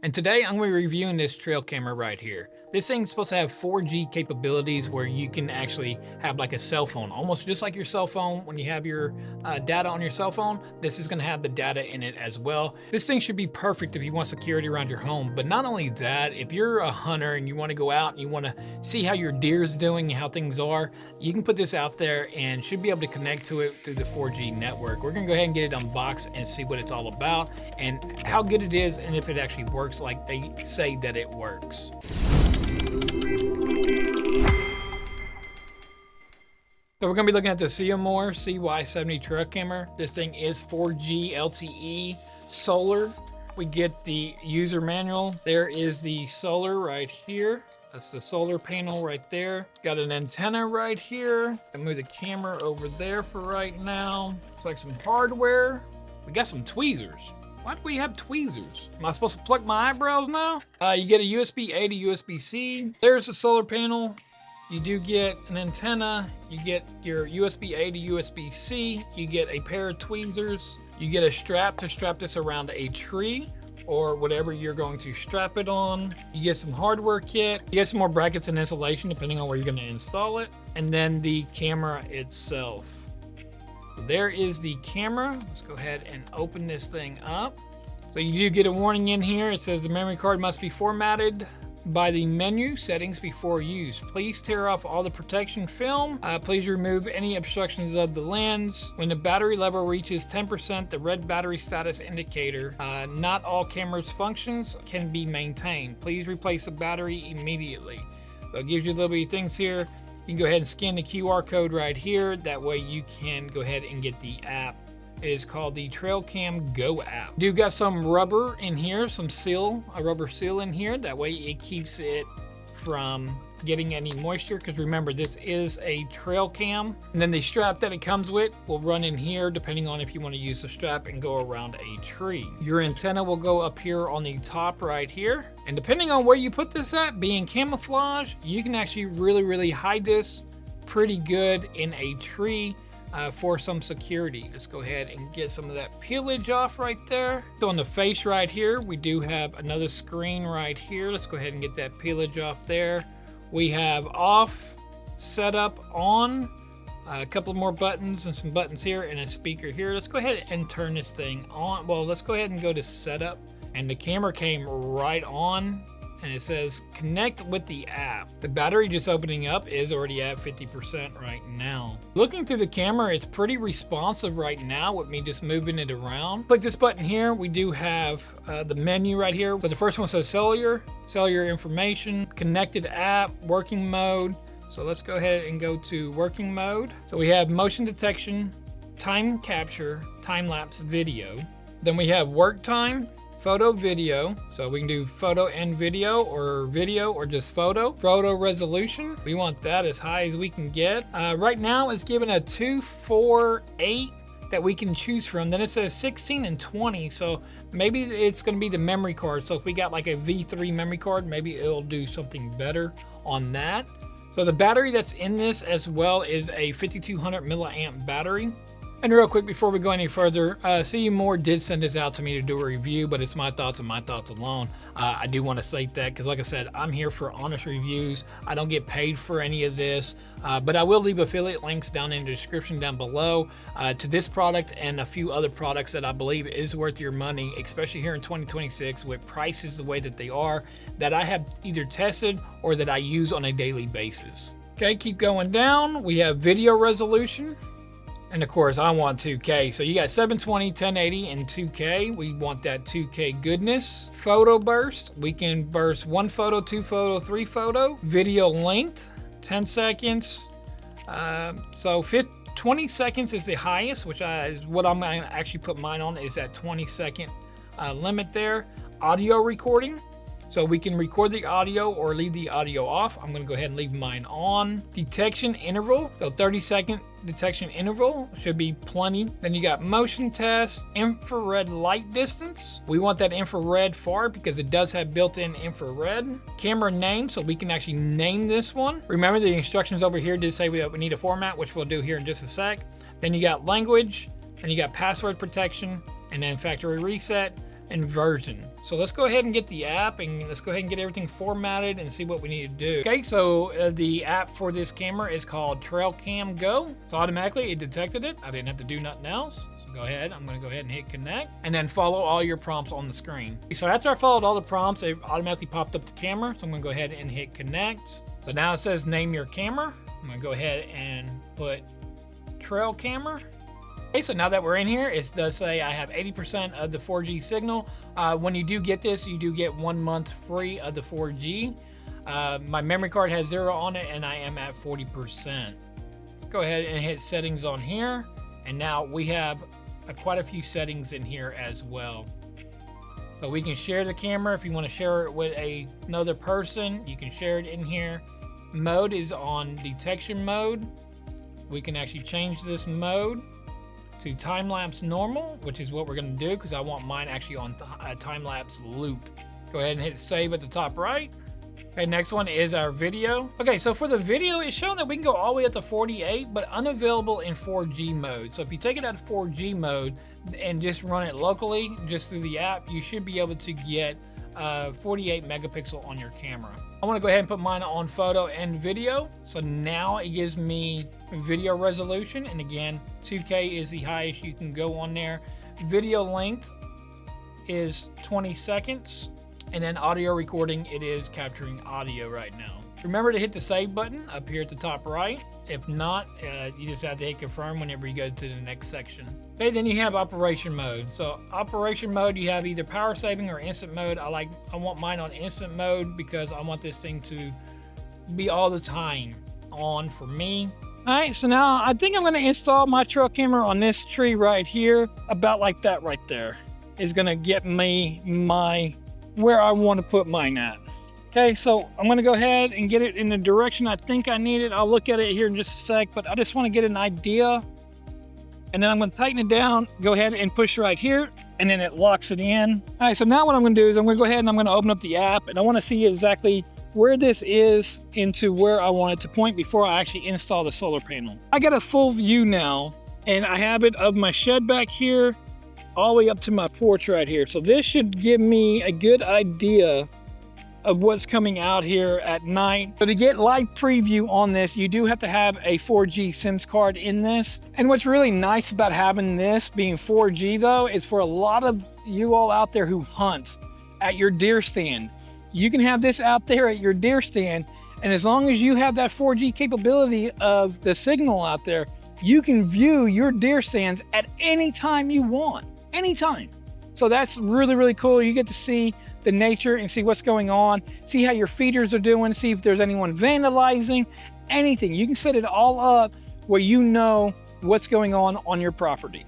And today I'm going to be reviewing this trail camera right here. This thing's supposed to have 4G capabilities where you can actually have like a cell phone, almost just like your cell phone when you have your data on your cell phone. This is going to have the data in it as well. This thing should be perfect if you want security around your home. But not only that, if you're a hunter and you want to go out and you want to see how your deer's doing and how things are, you can put this out there and should be able to connect to it through the 4G network. We're going to go ahead and get it unboxed and see what it's all about and how good it is and if it actually works like they say that it works. So we're going to be looking at the CEYOMUR CY70 trail camera. This thing is 4G LTE solar. We get the user manual. There is the solar right here. That's the solar panel right there. Got an antenna right here. I move the camera over there for right now. Looks like some hardware. We got some tweezers. Why do we have tweezers? Am I supposed to pluck my eyebrows now? You get a USB-A to USB-C. There's the solar panel. You do get an antenna. You get your USB-A to USB-C. You get a pair of tweezers. You get a strap to strap this around a tree or whatever you're going to strap it on. You get some hardware kit. You get some more brackets and insulation depending on where you're going to install it. And then the camera itself. So there is the camera. Let's go ahead and open this thing up. So you do get a warning in here. It says the memory card must be formatted by the menu settings before use. Please tear off all the protection film. Please remove any obstructions of the lens. When the battery level reaches 10%, the red battery status indicator, not all camera's functions can be maintained. Please replace the battery immediately. So it gives you a little bit of things here. You can go ahead and scan the QR code right here. That way you can go ahead and get the app. It is called the TrailCam Go app. Do got some rubber in here, some seal, a rubber seal in here. That way it keeps it from getting any moisture, because remember, this is a trail cam. And then the strap that it comes with will run in here depending on if you want to use the strap and go around a tree. Your antenna will go up here on the top right here. And depending on where you put this at, being camouflage, you can actually really hide this pretty good in a tree. For some security. Let's go ahead and get some of that peelage off right there. So on the face right here, we do have another screen right here. Let's go ahead and get that peelage off there. We have off, setup, on, a couple more buttons and some buttons here and a speaker here. Let's go ahead and turn this thing on. Well, let's go ahead and go to setup. And the camera came right on. And it says connect with the app. The battery just opening up is already at 50% right now. Looking through the camera, it's pretty responsive right now with me just moving it around. Click this button here. We do have the menu right here. So the first one says cellular information, connected app, working mode. So let's go ahead and go to working mode. So we have motion detection, time capture, time-lapse video. Then we have work time, photo video, so we can do photo and video or just photo. Photo resolution, we want that as high as we can get. Right now it's given a 2, 4, 8 that we can choose from. Then it says 16 and 20, so maybe it's going to be the memory card. So if we got like a V3 memory card, maybe it'll do something better on that. So the battery that's in this as well is a 5200 milliamp battery. And real quick, before we go any further, CEYOMUR did send this out to me to do a review, but it's my thoughts and my thoughts alone. I do want to state that because, like I said, I'm here for honest reviews. I don't get paid for any of this, but I will leave affiliate links down in the description down below to this product and a few other products that I believe is worth your money, especially here in 2026 with prices the way that they are, that I have either tested or that I use on a daily basis. Okay, keep going down. We have video resolution. And of course, I want 2K. So you got 720, 1080, and 2K. We want that 2K goodness. Photo burst. We can burst 1 photo, 2 photo, 3 photo. Video length, 10 seconds. 20 seconds is the highest, which is what I'm going to actually put mine on, is that 20-second limit there. Audio recording. So we can record the audio or leave the audio off. I'm going to go ahead and leave mine on. Detection interval. So 30-second detection interval should be plenty. Then you got motion test, infrared light distance. We want that infrared far because it does have built-in infrared. Camera name, so we can actually name this one. Remember the instructions over here did say we need a format, which we'll do here in just a sec. Then you got language, and you got password protection, and then factory reset. inversion. So let's go ahead and get the app and let's go ahead and get everything formatted and see what we need to do. Okay, so the app for this camera is called TrailCam Go. So automatically it detected it. I didn't have to do nothing else. So go ahead, I'm gonna go ahead and hit connect and then follow all your prompts on the screen. So after I followed all the prompts, it automatically popped up the camera. So I'm gonna go ahead and hit connect. So now it says name your camera. I'm gonna go ahead and put trail camera. Okay, so now that we're in here, it does say I have 80% of the 4G signal. When you do get this, you do get 1 month free of the 4G. My memory card has 0 on it and I am at 40%. Let's go ahead and hit settings on here. And now we have quite a few settings in here as well. So we can share the camera. If you want to share it with another person, you can share it in here. Mode is on detection mode. We can actually change this mode to time-lapse normal, which is what we're going to do because I want mine actually on a time-lapse loop. Go ahead and hit save at the top right. Okay, next one is our video. Okay, so for the video, it's showing that we can go all the way up to 48, but unavailable in 4G mode. So if you take it out of 4G mode and just run it locally, just through the app, you should be able to get 48 megapixel on your camera. I want to go ahead and put mine on photo and video. So now it gives me video resolution. And again, 2K is the highest you can go on there. Video length is 20 seconds. And then audio recording, it is capturing audio right now. Remember to hit the save button up here at the top right. If not, you just have to hit confirm whenever you go to the next section. Okay, then you have operation mode. So operation mode, you have either power saving or instant mode. I want mine on instant mode because I want this thing to be all the time on for me. All right, so now I think I'm gonna install my trail camera on this tree right here. About like that right there is gonna get me where I want to put mine at. Okay, so I'm gonna go ahead and get it in the direction I think I need it. I'll look at it here in just a sec, but I just want to get an idea. And then I'm gonna tighten it down, go ahead and push right here, and then it locks it in. All right, so now what I'm gonna do is I'm gonna go ahead and I'm gonna open up the app, and I wanna see exactly where this is into where I want it to point before I actually install the solar panel. I got a full view now, and I have it of my shed back here, all the way up to my porch right here. So this should give me a good idea of what's coming out here at night. So to get live preview on this, you do have to have a 4G SIMS card in this. And what's really nice about having this being 4G though, is for a lot of you all out there who hunt at your deer stand, you can have this out there at your deer stand. And as long as you have that 4G capability of the signal out there, you can view your deer stands at any time you want, anytime. So that's really, really cool. You get to see the nature and see what's going on, see how your feeders are doing, see if there's anyone vandalizing, anything. You can set it all up where you know what's going on your property.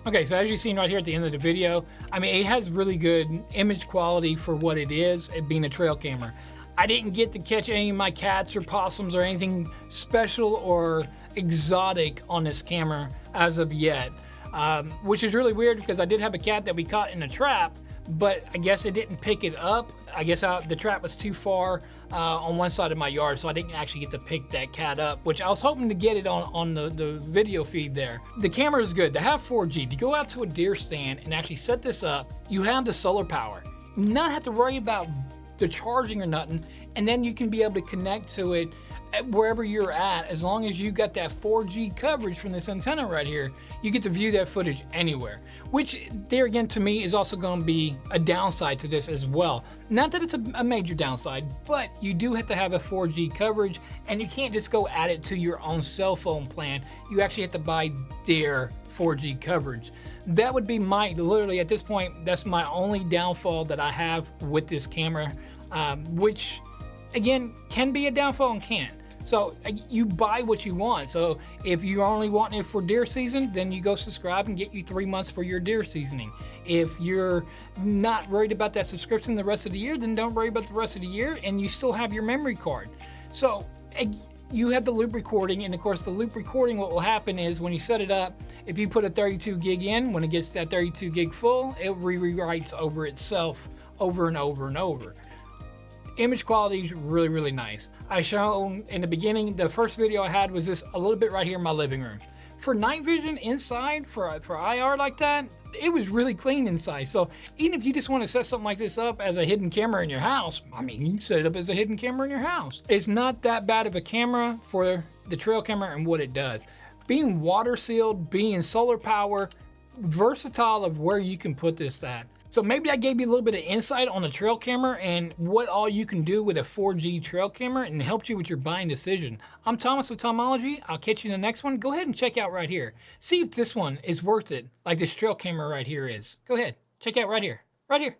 Okay, so as you've seen right here at the end of the video, I mean, it has really good image quality for what it is, it being a trail camera. I didn't get to catch any of my cats or possums or anything special or exotic on this camera as of yet, which is really weird because I did have a cat that we caught in a trap, but I guess it didn't pick it up. I guess the trap was too far on one side of my yard, so I didn't actually get to pick that cat up, which I was hoping to get it on the video feed there. The camera is good. To have 4G, to go out to a deer stand and actually set this up, you have the solar power. Not have to worry about the charging or nothing, and then you can be able to connect to it wherever you're at. As long as you got that 4G coverage from this antenna right here, you get to view that footage anywhere, which there again to me is also going to be a downside to this as well. Not that it's a major downside, but you do have to have a 4G coverage, and you can't just go add it to your own cell phone plan. You actually have to buy their 4G coverage. That would be literally at this point, that's my only downfall that I have with this camera, which again can be a downfall and can't. So you buy what you want. So if you're only wanting it for deer season, then you go subscribe and get you 3 months for your deer seasoning. If you're not worried about that subscription the rest of the year, then don't worry about the rest of the year, and you still have your memory card. So you have the loop recording, and of course the loop recording, what will happen is when you set it up, if you put a 32 gig in, when it gets that 32 gig full, it rewrites over itself over and over and over. Image quality is really, really nice. I shown in the beginning, the first video I had was this a little bit right here in my living room. For night vision inside, for IR like that, it was really clean inside. So even if you just want to set something like this up as a hidden camera in your house, I mean, you can set it up as a hidden camera in your house. It's not that bad of a camera for the trail camera and what it does. Being water sealed, being solar power, versatile of where you can put this at. So maybe I gave you a little bit of insight on the trail camera and what all you can do with a 4G trail camera and helped you with your buying decision. I'm Thomas with Tomology. I'll catch you in the next one. Go ahead and check out right here. See if this one is worth it like this trail camera right here is. Go ahead, check out right here, right here.